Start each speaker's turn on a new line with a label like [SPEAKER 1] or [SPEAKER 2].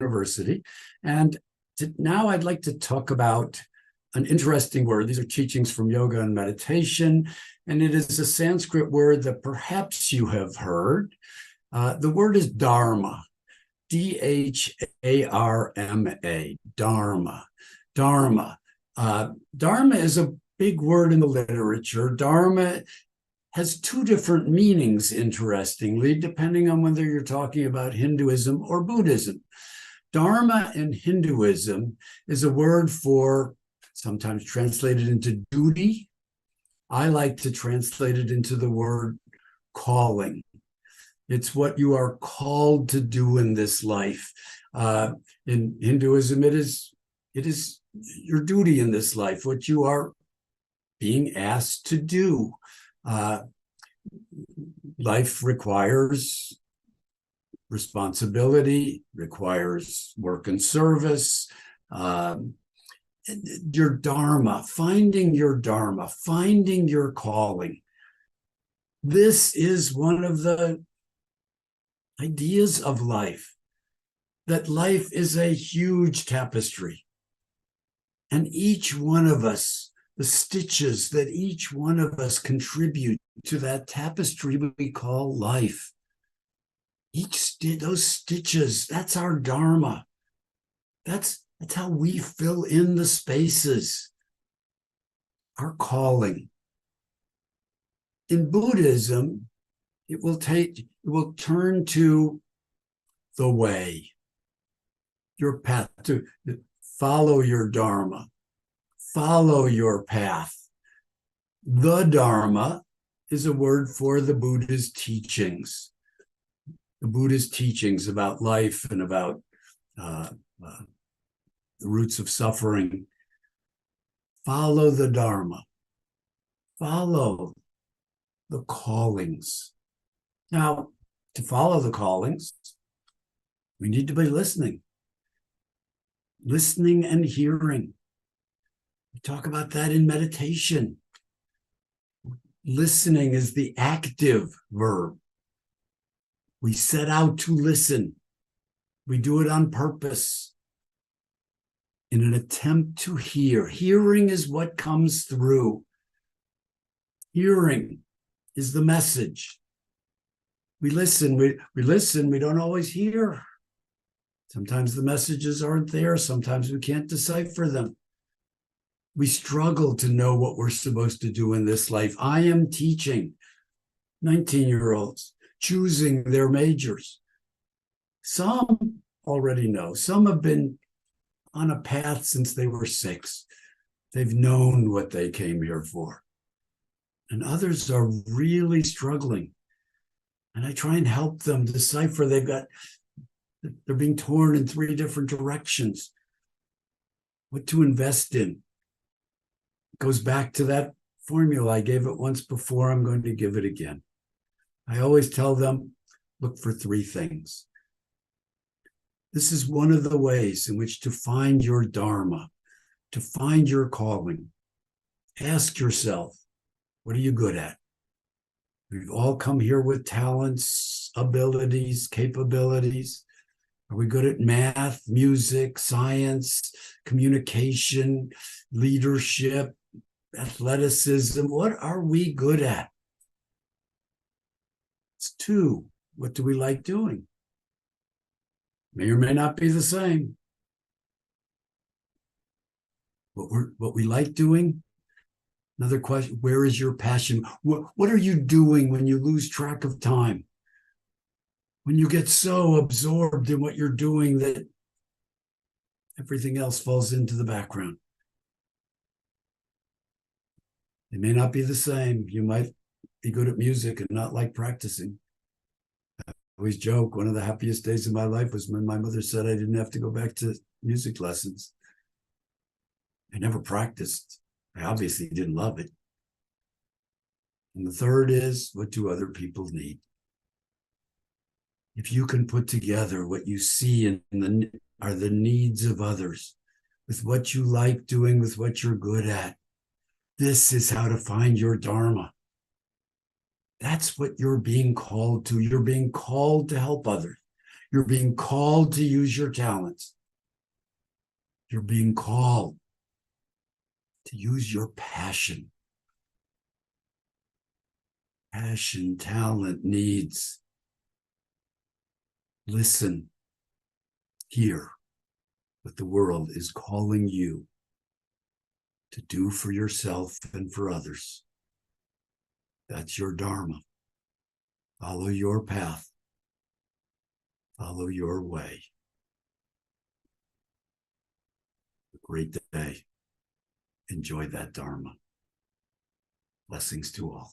[SPEAKER 1] University. And now I'd like to talk about an interesting word. These are teachings from yoga and meditation, and it is a Sanskrit word that perhaps you have heard. The word is Dharma, Dharma, Dharma. Dharma. Dharma is a big word in the literature. Dharma has two different meanings, interestingly, depending on whether you're talking about Hinduism or Buddhism. Dharma in Hinduism is a word for, sometimes translated into duty. I like to translate it into the word calling. It's what you are called to do in this life. In Hinduism, it is your duty in this life, what you are being asked to do. Life requires responsibility, requires work and service. Your Dharma, finding your calling. This is one of the ideas of life, that life is a huge tapestry. And each one of us, the stitches that each one of us contribute to that tapestry we call life. Those stitches, that's our Dharma. That's how we fill in the spaces. Our calling. In Buddhism, it will turn to the way, your path, to follow your Dharma, follow your path. The Dharma is a word for the Buddha's teachings. The Buddha's teachings about life and about the roots of suffering. Follow the Dharma. Follow the callings. Now, to follow the callings, we need to be listening. Listening and hearing. We talk about that in meditation. Listening is the active verb. We set out to listen. We do it on purpose in an attempt to hear. Hearing is what comes through. Hearing is the message. We listen, we listen, we don't always hear. Sometimes the messages aren't there. Sometimes we can't decipher them. We struggle to know what we're supposed to do in this life. I am teaching 19-year-olds, choosing their majors. Some already know. Some have been on a path since they were 6. They've known what they came here for. And others are really struggling. And I try and help them decipher. They're being torn in 3 different directions. What to invest in. It goes back to that formula. I gave it once before. I'm going to give it again. I always tell them, look for 3 things. This is one of the ways in which to find your Dharma, to find your calling. Ask yourself, what are you good at? We've all come here with talents, abilities, capabilities. Are we good at math, music, science, communication, leadership, athleticism? What are we good at? It's 2. What do we like doing? May or may not be the same. What we like doing? Another question, where is your passion? What are you doing when you lose track of time? When you get so absorbed in what you're doing that everything else falls into the background? It may not be the same. You might be good at music and not like practicing. I always joke, one of the happiest days of my life was when my mother said I didn't have to go back to music lessons. I never practiced. I obviously didn't love it. And the third is, what do other people need? If you can put together what you see are the needs of others, with what you like doing, with what you're good at, this is how to find your Dharma. That's what you're being called to. You're being called to help others. You're being called to use your talents. You're being called to use your passion. Passion, talent, needs. Listen, hear what the world is calling you to do for yourself and for others. That's your Dharma. Follow your path. Follow your way. A great day. Enjoy that Dharma. Blessings to all.